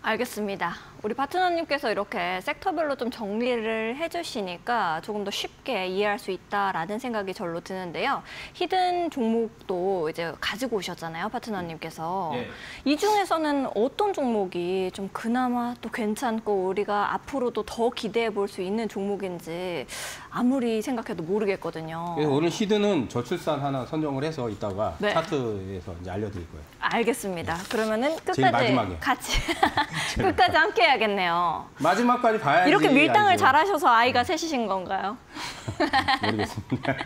[SPEAKER 1] 알겠습니다. 우리 파트너님께서 이렇게 섹터별로 좀 정리를 해주시니까 조금 더 쉽게 이해할 수 있다라는 생각이 절로 드는데요. 히든 종목도 이제 가지고 오셨잖아요, 파트너님께서.
[SPEAKER 2] 네.
[SPEAKER 1] 이 중에서는 어떤 종목이 좀 그나마 또 괜찮고 우리가 앞으로도 더 기대해 볼 수 있는 종목인지 아무리 생각해도 모르겠거든요.
[SPEAKER 2] 그래서 오늘 히든은 저출산 하나 선정을 해서 이따가
[SPEAKER 1] 네.
[SPEAKER 2] 차트에서 이제 알려드릴 거예요.
[SPEAKER 1] 알겠습니다. 그러면은
[SPEAKER 2] 제일
[SPEAKER 1] 끝까지
[SPEAKER 2] 마지막에.
[SPEAKER 1] 같이 끝까지 함께 해야겠네요.
[SPEAKER 2] 마지막까지 봐야지.
[SPEAKER 1] 이렇게 밀당을
[SPEAKER 2] 알죠.
[SPEAKER 1] 잘하셔서 아이가 셋이신 건가요?
[SPEAKER 2] 모르겠습니다.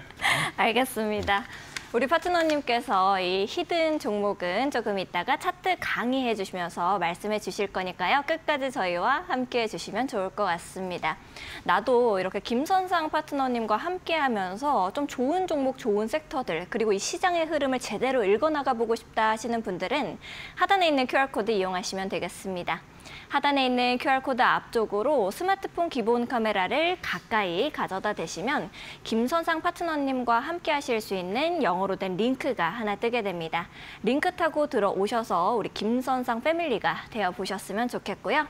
[SPEAKER 1] 알겠습니다. 우리 파트너님께서 이 히든 종목은 조금 이따가 차트 강의해 주시면서 말씀해 주실 거니까요. 끝까지 저희와 함께 해 주시면 좋을 것 같습니다. 나도 이렇게 김선상 파트너님과 함께 하면서 좀 좋은 종목, 좋은 섹터들, 그리고 이 시장의 흐름을 제대로 읽어나가 보고 싶다 하시는 분들은 하단에 있는 QR코드 이용하시면 되겠습니다. 하단에 있는 QR코드 앞쪽으로 스마트폰 기본 카메라를 가까이 가져다 대시면 김선상 파트너님과 함께 하실 수 있는 영어로 된 링크가 하나 뜨게 됩니다. 링크 타고 들어오셔서 우리 김선상 패밀리가 되어보셨으면 좋겠고요.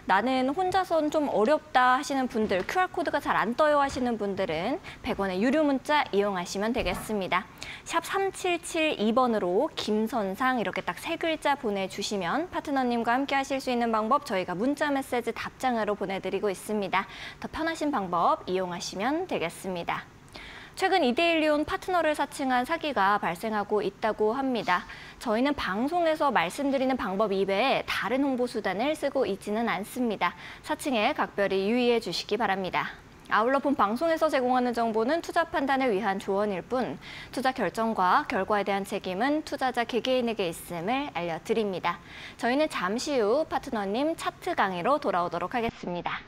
[SPEAKER 1] 나는 혼자선 좀 어렵다 하시는 분들, QR코드가 잘 안 떠요 하시는 분들은 100원의 유료 문자 이용하시면 되겠습니다. 샵 3772번으로 김선상 이렇게 딱 3글자 보내주시면 파트너님과 함께 하실 수 있는 방법 저희가 문자 메시지 답장으로 보내드리고 있습니다. 더 편하신 방법 이용하시면 되겠습니다. 최근 이데일리온 파트너를 사칭한 사기가 발생하고 있다고 합니다. 저희는 방송에서 말씀드리는 방법 이외에 다른 홍보 수단을 쓰고 있지는 않습니다. 사칭에 각별히 유의해 주시기 바랍니다. 아울러 본 방송에서 제공하는 정보는 투자 판단을 위한 조언일 뿐 투자 결정과 결과에 대한 책임은 투자자 개개인에게 있음을 알려드립니다. 저희는 잠시 후 파트너님 차트 강의로 돌아오도록 하겠습니다.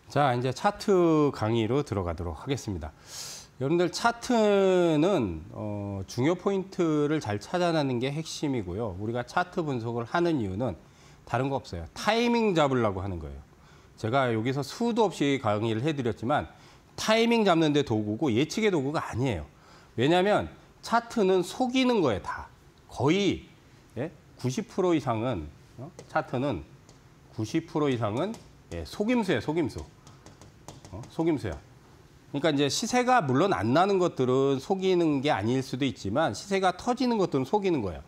[SPEAKER 2] 자, 이제 차트 강의로 들어가도록 하겠습니다. 여러분들 차트는 중요 포인트를 잘 찾아내는 게 핵심이고요. 우리가 차트 분석을 하는 이유는 다른 거 없어요. 타이밍 잡으려고 하는 거예요. 제가 여기서 수도 없이 강의를 해드렸지만 타이밍 잡는 데 도구고 예측의 도구가 아니에요. 왜냐하면 차트는 속이는 거예요, 다. 거의 90% 이상은 차트는 90% 이상은 속임수예요, 속임수. 속임수야. 그러니까 이제 시세가 물론 안 나는 것들은 속이는 게 아닐 수도 있지만 시세가 터지는 것들은 속이는 거예요.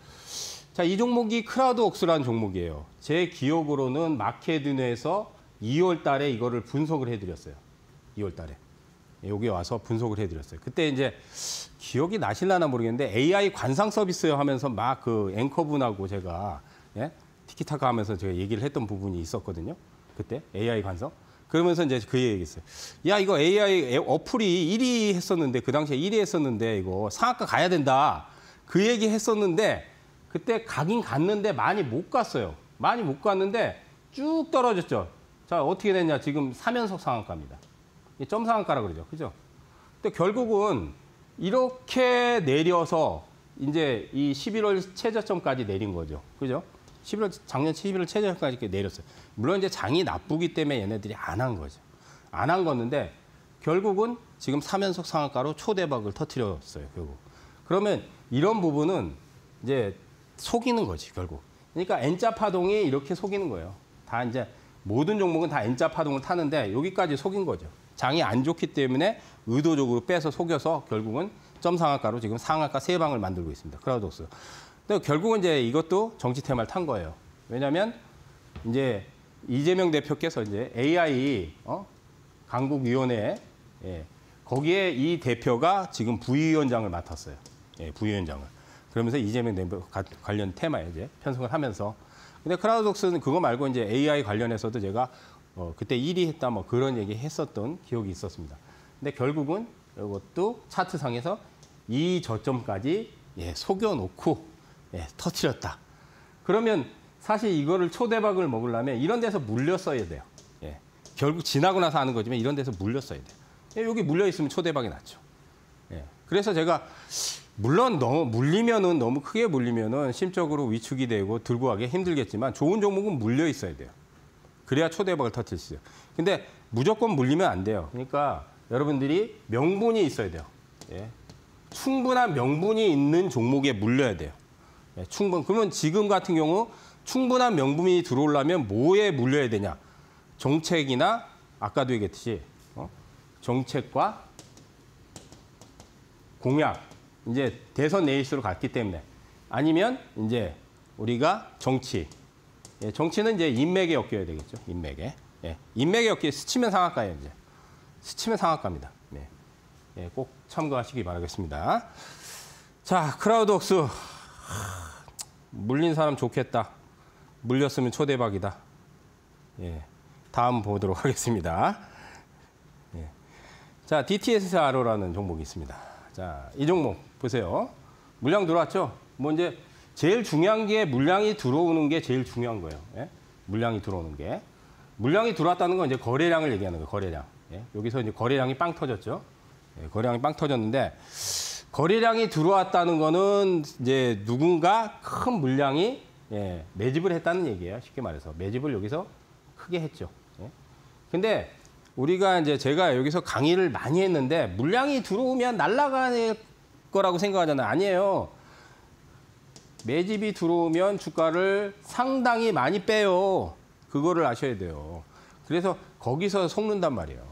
[SPEAKER 2] 자, 이 종목이 크라우드웍스라는 종목이에요. 제 기억으로는 마켓눈에서 2월 달에 이거를 분석을 해드렸어요. 2월 달에. 여기 와서 분석을 해드렸어요. 그때 이제 기억이 나실라나 모르겠는데 AI 관상 서비스 하면서 막 그 앵커분하고 제가 티키타카 하면서 제가 얘기를 했던 부분이 있었거든요. 그때 AI 관상. 그러면서 이제 그 얘기했어요. 야, 이거 AI 어플이 1위 했었는데, 그 당시에 1위 했었는데, 이거 상한가 가야 된다. 그 얘기 했었는데, 그때 가긴 갔는데 많이 못 갔어요. 많이 못 갔는데 쭉 떨어졌죠. 자, 어떻게 됐냐. 지금 3연속 상한가입니다. 점 상한가라 그러죠. 그죠? 근데 결국은 이렇게 내려서 이제 이 11월 최저점까지 내린 거죠. 그죠? 작년 11월 최저점까지 이렇게 내렸어요. 물론 이제 장이 나쁘기 때문에 얘네들이 안 한 거죠. 안 한 거는데 결국은 지금 3연속 상한가로 초대박을 터뜨렸어요. 결국. 그러면 이런 부분은 이제 속이는 거지, 결국. 그러니까 N자 파동이 이렇게 속이는 거예요. 다 이제 모든 종목은 다 N자 파동을 타는데 여기까지 속인 거죠. 장이 안 좋기 때문에 의도적으로 빼서 속여서 결국은 점 상한가로 지금 상한가 3방을 만들고 있습니다. 크라우드웍스. 근데 결국은 이제 이것도 정치 테마를 탄 거예요. 왜냐하면 이제 이재명 대표께서 이제 AI 강국위원회 거기에 이 대표가 지금 부위원장을 맡았어요. 부위원장을. 그러면서 이재명 대표 관련 테마에 이제 편성을 하면서. 근데 크라우드웍스는 그거 말고 이제 AI 관련해서도 제가 그때 1위 했다 뭐 그런 얘기 했었던 기억이 있었습니다. 근데 결국은 이것도 차트상에서 이 저점까지 속여놓고 터뜨렸다. 그러면 사실 이거를 초대박을 먹으려면 이런 데서 물렸어야 돼요. 결국 지나고 나서 하는 거지만 이런 데서 물렸어야 돼요. 여기 물려 있으면 초대박이 났죠. 그래서 제가 물론 너무 물리면은 너무 크게 물리면은 심적으로 위축이 되고 들고 가기 힘들겠지만 좋은 종목은 물려 있어야 돼요. 그래야 초대박을 터뜨릴 수 있어요. 근데 무조건 물리면 안 돼요. 그러니까 여러분들이 명분이 있어야 돼요. 충분한 명분이 있는 종목에 물려야 돼요. 그러면 지금 같은 경우 충분한 명분이 들어오려면 뭐에 물려야 되냐? 정책이나 아까도 얘기했듯이 정책과 공약, 이제 대선 레이스로 갔기 때문에 아니면 이제 우리가 정치, 정치는 이제 인맥에 엮여야 되겠죠. 인맥에. 인맥에 엮여 스치면 상한가예요. 이제 스치면 상한가입니다. 꼭 참고하시기 바라겠습니다. 자, 크라우드웍스 물린 사람 좋겠다. 물렸으면 초대박이다. 다음 보도록 하겠습니다. 자, DTSRO라는 종목이 있습니다. 자, 이 종목 보세요. 물량 들어왔죠? 뭐 이제 제일 중요한 게 물량이 들어오는 게 제일 중요한 거예요. 물량이 들어오는 게. 물량이 들어왔다는 건 이제 거래량을 얘기하는 거예요. 거래량. 여기서 이제 거래량이 빵 터졌죠. 거래량이 빵 터졌는데 거래량이 들어왔다는 거는 이제 누군가 큰 물량이 매집을 했다는 얘기예요. 쉽게 말해서 매집을 여기서 크게 했죠. 근데 우리가 이제 제가 여기서 강의를 많이 했는데 물량이 들어오면 날아갈 거라고 생각하잖아요. 아니에요. 매집이 들어오면 주가를 상당히 많이 빼요. 그거를 아셔야 돼요. 그래서 거기서 속는단 말이에요.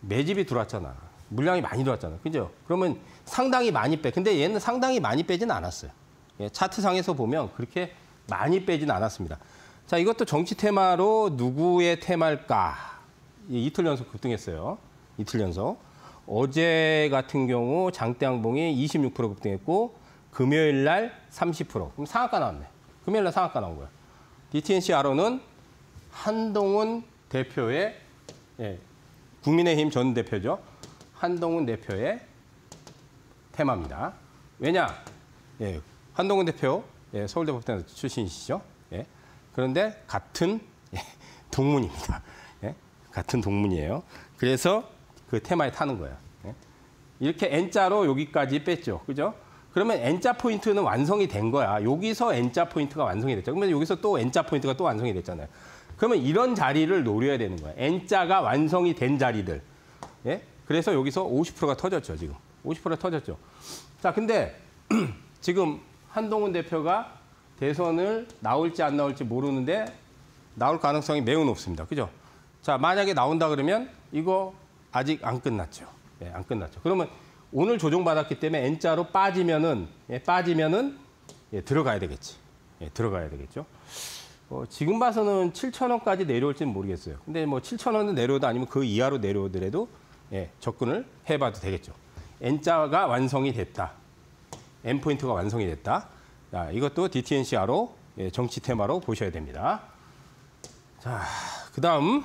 [SPEAKER 2] 매집이 들어왔잖아. 물량이 많이 들어왔잖아. 그죠? 그러면 상당히 많이 빼. 근데 얘는 상당히 많이 빼진 않았어요. 차트상에서 보면 그렇게 많이 빼진 않았습니다. 자, 이것도 정치 테마로 누구의 테마일까? 이틀 연속 급등했어요. 이틀 연속. 어제 같은 경우 장대항봉이 26% 급등했고 금요일 날 30%. 그럼 상한가 나왔네. 금요일 날 상한가 나온 거야. DTNCRO는 한동훈 대표의 국민의힘 전 대표죠. 한동훈 대표의 테마입니다. 왜냐? 한동훈 대표 서울대법관 출신이시죠. 그런데 같은 동문입니다. 같은 동문이에요. 그래서 그 테마에 타는 거예요. 이렇게 N자로 여기까지 뺐죠. 그죠? 그러면 N자 포인트는 완성이 된 거야. 여기서 N자 포인트가 완성이 됐죠. 그러면 여기서 또 N자 포인트가 또 완성이 됐잖아요. 그러면 이런 자리를 노려야 되는 거예요. N자가 완성이 된 자리들. 그래서 여기서 50%가 터졌죠, 지금. 50%가 터졌죠. 자, 근데 지금 한동훈 대표가 대선을 나올지 안 나올지 모르는데 나올 가능성이 매우 높습니다. 그죠? 자, 만약에 나온다 그러면 이거 아직 안 끝났죠. 안 끝났죠. 그러면 오늘 조정받았기 때문에 N자로 빠지면은 들어가야 되겠지. 들어가야 되겠죠. 지금 봐서는 7,000원까지 내려올지는 모르겠어요. 근데 뭐 7,000원은 내려오도 아니면 그 이하로 내려오더라도 접근을 해봐도 되겠죠. N자가 완성이 됐다. N포인트가 완성이 됐다. 자, 이것도 DTNCRO 정치 테마로 보셔야 됩니다. 자, 그 다음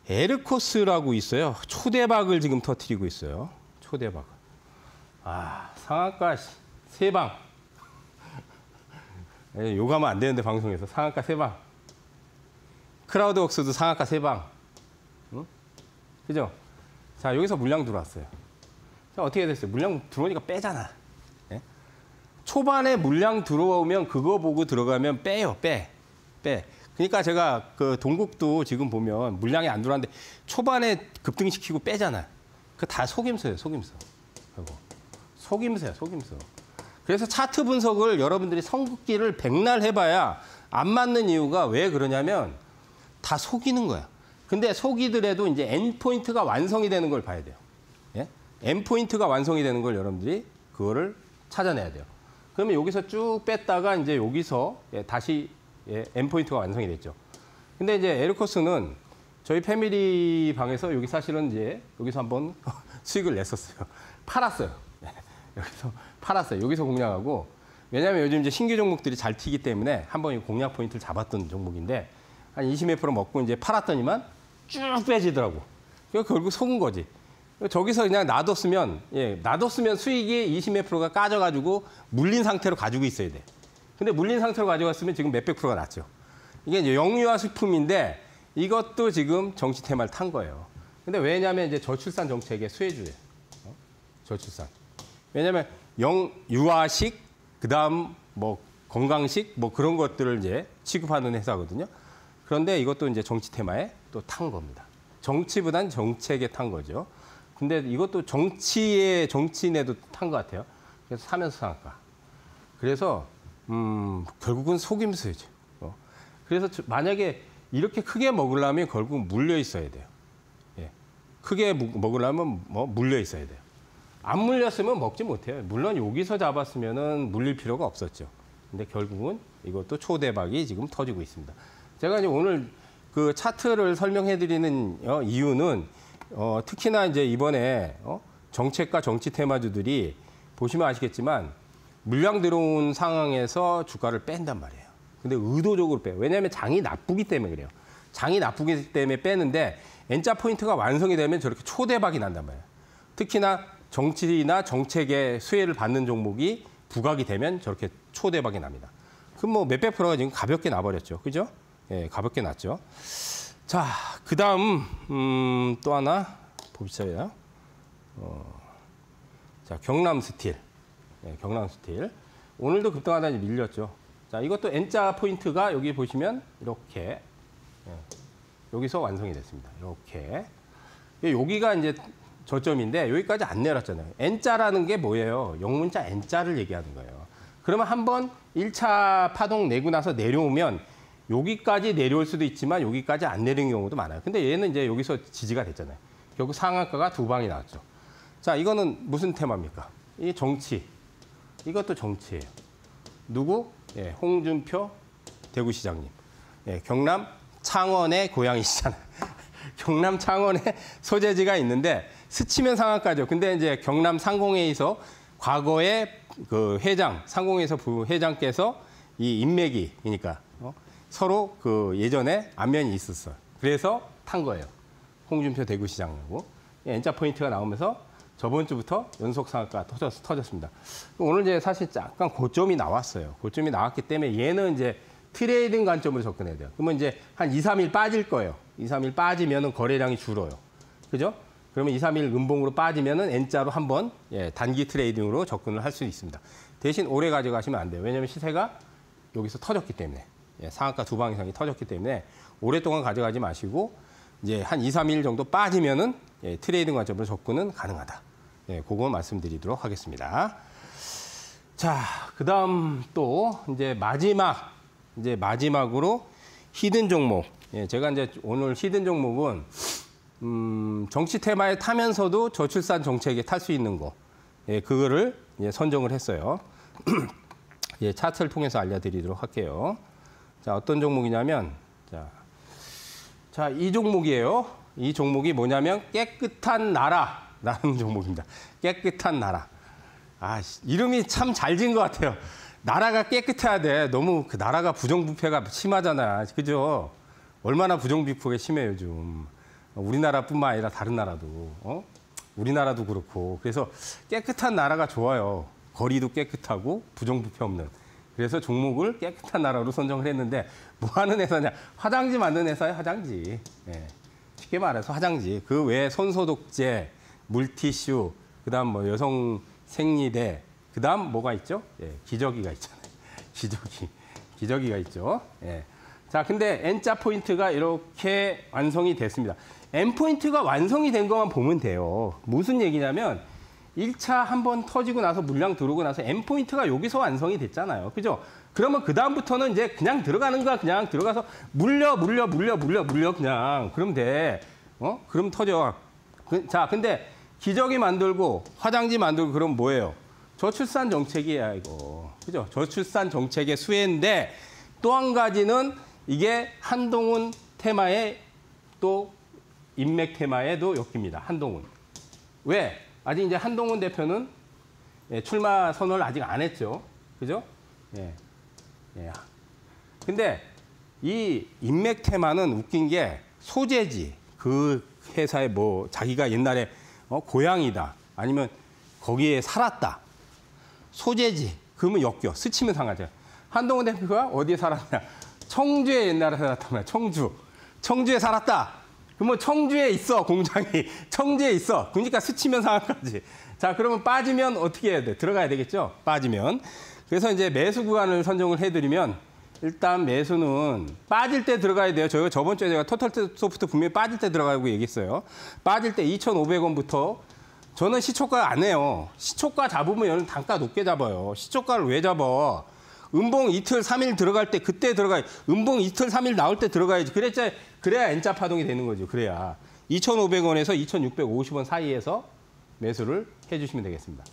[SPEAKER 2] 에르코스라고 있어요. 초대박을 지금 터뜨리고 있어요. 초대박. 상한가 3방. 욕하면 안 되는데 방송에서 상한가 3방. 크라우드웍스도 상한가 3방. 응? 그죠? 자, 여기서 물량 들어왔어요. 자, 어떻게 됐어요? 물량 들어오니까 빼잖아. 초반에 물량 들어오면 그거 보고 들어가면 빼요. 빼. 그러니까 제가 그 동국도 지금 보면 물량이 안 들어왔는데 초반에 급등시키고 빼잖아. 그 다 속임수예요, 속임수. 이거. 속임수야, 속임수. 그래서 차트 분석을 여러분들이 선긋기를 백날 해봐야 안 맞는 이유가 왜 그러냐면 다 속이는 거야. 근데 속이더라도 이제 엔포인트가 완성이 되는 걸 봐야 돼요. 예? 엔포인트가 완성이 되는 걸 여러분들이 그거를 찾아내야 돼요. 그러면 여기서 쭉 뺐다가 이제 여기서 다시 엔포인트가 완성이 됐죠. 근데 이제 에르코스는 저희 패밀리 방에서 여기 사실은 이제 여기서 한번 수익을 냈었어요. 팔았어요. 여기서 팔았어요. 여기서 공략하고. 왜냐하면 요즘 이제 신규 종목들이 잘 튀기 때문에 한번 공략 포인트를 잡았던 종목인데 한 20몇 프로 먹고 이제 팔았더니만 쭉 빼지더라고. 그래서 결국 속은 거지. 저기서 그냥 놔뒀으면, 놔뒀으면 수익이 20몇 프로가 까져가지고 물린 상태로 가지고 있어야 돼. 근데 물린 상태로 가져갔으면 지금 몇백 프로가 났죠. 이게 이제 영유아 식품인데 이것도 지금 정치 테마를 탄 거예요. 근데 왜냐하면 이제 저출산 정책의 수혜주예요. 저출산. 왜냐하면 유아식, 그다음 뭐 건강식 뭐 그런 것들을 이제 취급하는 회사거든요. 그런데 이것도 이제 정치 테마에 또 탄 겁니다. 정치보단 정책에 탄 거죠. 근데 이것도 정치인에도 탄 것 같아요. 그래서 사면서 상한가. 그래서 결국은 속임수죠. 그래서 만약에 이렇게 크게 먹으려면 결국 물려 있어야 돼요. 예. 크게 먹으려면 뭐 물려 있어야 돼요. 안 물렸으면 먹지 못해요. 물론 여기서 잡았으면은 물릴 필요가 없었죠. 근데 결국은 이것도 초대박이 지금 터지고 있습니다. 제가 이제 오늘 그 차트를 설명해 드리는 이유는 특히나 이제 이번에 정책과 정치 테마주들이 보시면 아시겠지만 물량 들어온 상황에서 주가를 뺀단 말이에요. 근데 의도적으로 빼요. 왜냐하면 장이 나쁘기 때문에 그래요. 장이 나쁘기 때문에 빼는데 N자 포인트가 완성이 되면 저렇게 초대박이 난단 말이에요. 특히나 정치나 정책의 수혜를 받는 종목이 부각이 되면 저렇게 초대박이 납니다. 그럼 뭐 몇백 프로가 지금 가볍게 나버렸죠. 그죠? 예, 가볍게 났죠. 자, 그 다음, 또 하나 봅시다. 자, 경남 스틸. 예, 경남 스틸. 오늘도 급등하다 밀렸죠. 자, 이것도 N자 포인트가 여기 보시면 이렇게, 여기서 완성이 됐습니다. 이렇게. 여기가 이제 저점인데 여기까지 안 내렸잖아요. N자라는 게 뭐예요? 영문자 N자를 얘기하는 거예요. 그러면 한번 1차 파동 내고 나서 내려오면 여기까지 내려올 수도 있지만 여기까지 안 내리는 경우도 많아요. 근데 얘는 이제 여기서 지지가 됐잖아요. 결국 상한가가 두 방이 나왔죠. 자, 이거는 무슨 테마입니까? 이 정치. 이것도 정치예요. 누구? 예, 홍준표 대구시장님. 예, 경남 창원의 고향이시잖아요. 경남 창원에 소재지가 있는데 스치면 상한가죠. 근데 이제 경남 상공회에서 과거에 그 회장, 상공회에서 부회장께서 이 인맥이니까 서로 그 예전에 안면이 있었어요. 그래서 탄 거예요. 홍준표 대구시장하고. N자 포인트가 나오면서 저번 주부터 연속 상한가 터졌습니다. 오늘 이제 사실 약간 고점이 나왔어요. 고점이 나왔기 때문에 얘는 이제 트레이딩 관점으로 접근해야 돼요. 그러면 이제 한 2, 3일 빠질 거예요. 2, 3일 빠지면은 거래량이 줄어요. 그죠? 그러면 2, 3일 음봉으로 빠지면은 N자로 한번 단기 트레이딩으로 접근을 할 수 있습니다. 대신 오래 가져가시면 안 돼요. 왜냐하면 시세가 여기서 터졌기 때문에. 상한가 두 방 이상이 터졌기 때문에 오랫동안 가져가지 마시고 이제 한 2, 3일 정도 빠지면은 트레이딩 관점으로 접근은 가능하다. 그거 말씀드리도록 하겠습니다. 자, 그다음 또 이제 마지막으로 히든 종목. 제가 이제 오늘 히든 종목은 정치 테마에 타면서도 저출산 정책에 탈 수 있는 거. 그거를 선정을 했어요. 차트를 통해서 알려드리도록 할게요. 자, 어떤 종목이냐면, 자, 이 종목이에요. 이 종목이 뭐냐면 깨끗한 나라라는 종목입니다. 깨끗한 나라. 아, 이름이 참 잘 지은 것 같아요. 나라가 깨끗해야 돼. 너무 그 나라가 부정부패가 심하잖아. 그죠? 얼마나 부정부패가 심해요, 요즘. 우리나라뿐만 아니라 다른 나라도. 우리나라도 그렇고. 그래서 깨끗한 나라가 좋아요. 거리도 깨끗하고 부정부패 없는. 그래서 종목을 깨끗한 나라로 선정을 했는데 뭐 하는 회사냐? 화장지 만드는 회사예요, 화장지. 쉽게 말해서 화장지. 그 외에 손소독제, 물티슈, 그다음 뭐 여성 생리대, 그다음 뭐가 있죠? 기저귀가 있잖아요. 기저귀가 있죠. 자, 근데 N자 포인트가 이렇게 완성이 됐습니다. N 포인트가 완성이 된 것만 보면 돼요. 무슨 얘기냐면 1차 한번 터지고 나서 물량 들어오고 나서 엔포인트가 여기서 완성이 됐잖아요. 그죠? 그러면 그다음부터는 이제 그냥 들어가는 거야. 그냥 들어가서 물려 그냥. 그럼 돼. 그럼 터져. 자, 근데 기저귀 만들고 화장지 만들고 그럼 뭐예요? 저출산 정책이야, 이거. 그죠? 저출산 정책의 수혜인데 또 한 가지는 이게 한동훈 테마의 또 인맥 테마에도 엮입니다. 한동훈. 왜? 아직 이제 한동훈 대표는 출마 선언을 아직 안 했죠. 그죠? 예. 예. 근데 이 인맥 테마는 웃긴 게 소재지. 그 회사에 뭐 자기가 옛날에 고향이다. 아니면 거기에 살았다. 소재지. 그러면 엮여. 스치면 상하죠. 한동훈 대표가 어디에 살았냐? 청주에 옛날에 살았단 말이야. 청주. 청주에 살았다. 그러면 청주에 있어, 공장이. 청주에 있어. 그러니까 스치면 상한 거지. 자, 그러면 빠지면 어떻게 해야 돼? 들어가야 되겠죠? 빠지면. 그래서 이제 매수 구간을 선정을 해드리면 일단 매수는 빠질 때 들어가야 돼요. 저희가 저번 주에 제가 토탈소프트 분명히 빠질 때 들어가고 얘기했어요. 빠질 때 2,500원부터 저는 시초가 안 해요. 시초가 잡으면 얘는 단가 높게 잡아요. 시초가를 왜 잡아? 음봉 이틀, 3일 들어갈 때 그때 들어가야 음봉 이틀, 3일 나올 때 들어가야지. 그래야 N자 파동이 되는 거죠. 그래야 2,500원에서 2,650원 사이에서 매수를 해주시면 되겠습니다.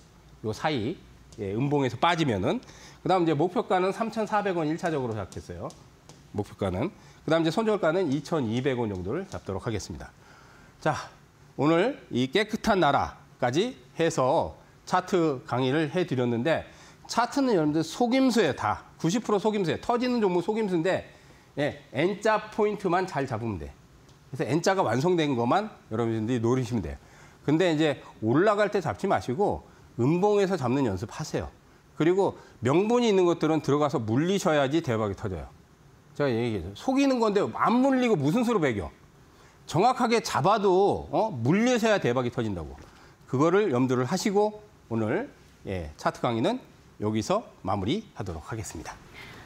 [SPEAKER 2] 요 사이 음봉에서 빠지면은 그다음 이제 목표가는 3,400원 1차적으로 잡겠어요. 목표가는 그다음 이제 손절가는 2,200원 정도를 잡도록 하겠습니다. 자, 오늘 이 깨끗한 나라까지 해서 차트 강의를 해드렸는데. 차트는 여러분들 속임수예요, 다. 90% 속임수예요. 터지는 종목 속임수인데 N자 포인트만 잘 잡으면 돼. 그래서 N자가 완성된 것만 여러분들이 노리시면 돼요. 근데 이제 올라갈 때 잡지 마시고 음봉에서 잡는 연습하세요. 그리고 명분이 있는 것들은 들어가서 물리셔야지 대박이 터져요. 제가 얘기했죠. 속이는 건데 안 물리고 무슨 수로 배겨. 정확하게 잡아도 물리셔야 대박이 터진다고. 그거를 염두를 하시고 오늘 차트 강의는 여기서 마무리하도록 하겠습니다.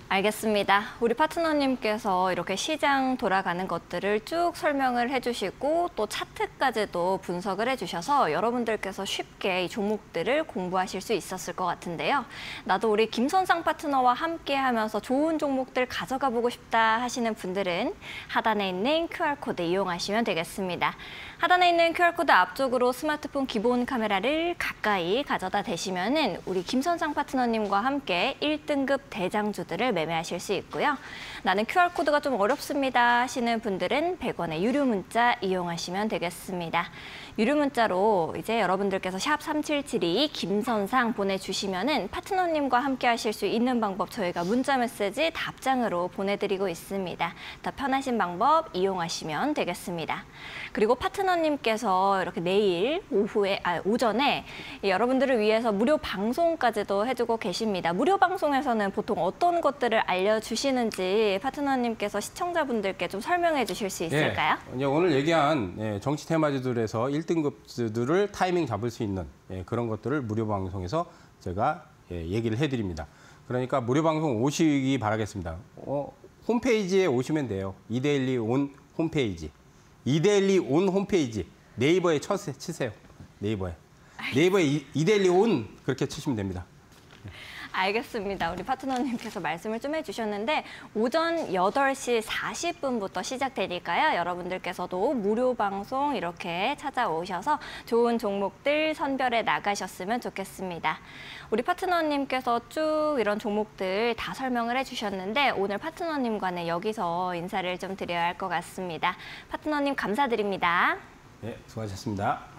[SPEAKER 1] 알겠습니다. 우리 파트너님께서 이렇게 시장 돌아가는 것들을 쭉 설명을 해주시고 또 차트까지도 분석을 해주셔서 여러분들께서 쉽게 이 종목들을 공부하실 수 있었을 것 같은데요. 나도 우리 김선상 파트너와 함께 하면서 좋은 종목들 가져가 보고 싶다 하시는 분들은 하단에 있는 QR코드 이용하시면 되겠습니다. 하단에 있는 QR코드 앞쪽으로 스마트폰 기본 카메라를 가까이 가져다 대시면은 우리 김선상 파트너님과 함께 1등급 대장주들을 매매하실 수 있고요. 나는 QR코드가 좀 어렵습니다 하시는 분들은 100원의 유료 문자 이용하시면 되겠습니다. 유료 문자로 이제 여러분들께서 샵 3772 김선상 보내주시면은 파트너님과 함께 하실 수 있는 방법 저희가 문자 메시지 답장으로 보내드리고 있습니다. 더 편하신 방법 이용하시면 되겠습니다. 그리고 파트너님께서 이렇게 내일 오전에 여러분들을 위해서 무료 방송까지도 해주고 계십니다. 무료 방송에서는 보통 어떤 것들을 알려주시는지 파트너님께서 시청자분들께 좀 설명해 주실 수 있을까요?
[SPEAKER 2] 이제 오늘 얘기한 정치 테마주들에서 1등급들을 타이밍 잡을 수 있는 그런 것들을 무료 방송에서 제가 얘기를 해드립니다. 그러니까 무료 방송 오시기 바라겠습니다. 홈페이지에 오시면 돼요. 이데일리 온 홈페이지. 이데일리 온 홈페이지. 네이버에 치세요. 네이버에 이데일리 온 그렇게 치시면 됩니다.
[SPEAKER 1] 알겠습니다. 우리 파트너님께서 말씀을 좀 해주셨는데 오전 8시 40분부터 시작되니까요. 여러분들께서도 무료 방송 이렇게 찾아오셔서 좋은 종목들 선별해 나가셨으면 좋겠습니다. 우리 파트너님께서 쭉 이런 종목들 다 설명을 해주셨는데 오늘 파트너님과는 여기서 인사를 좀 드려야 할 것 같습니다. 파트너님 감사드립니다.
[SPEAKER 2] 네, 수고하셨습니다.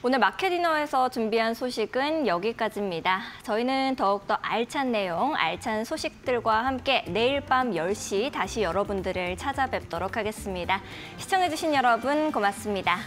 [SPEAKER 1] 오늘 마켓디너에서 준비한 소식은 여기까지입니다. 저희는 더욱더 알찬 내용, 알찬 소식들과 함께 내일 밤 10시 다시 여러분들을 찾아뵙도록 하겠습니다. 시청해주신 여러분 고맙습니다.